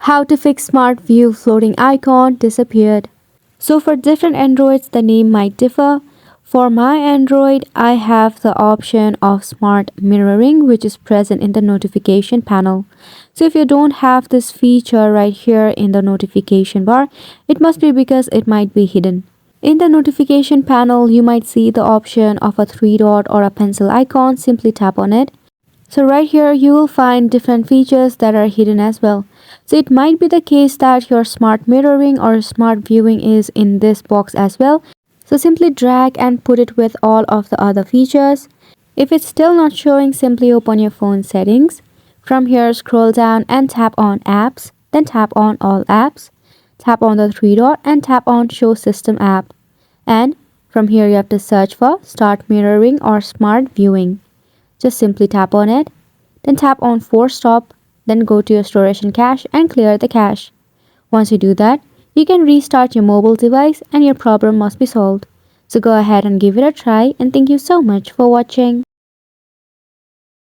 How to fix Smart View floating icon disappeared. So for different Androids, the name might differ. For my Android, I have the option of Smart Mirroring, which is present in the notification panel. So if you don't have this feature right here in the notification bar, it must be because it might be hidden. In the notification panel, you might see the option of a three dot or a pencil icon. Simply tap on it. So right here, you will find different features that are hidden as well. So it might be the case that your smart mirroring or smart viewing is in this box as well. So simply drag and put it with all of the other features. If it's still not showing, simply open your phone settings. From here, scroll down and tap on apps, then tap on all apps. Tap on the three dot and tap on show system app. And from here, you have to search for start mirroring or smart viewing. Just simply tap on it, then tap on force stop, then go to your storage and cache and clear the cache. Once you do that, you can restart your mobile device and your problem must be solved. So go ahead and give it a try, and thank you so much for watching.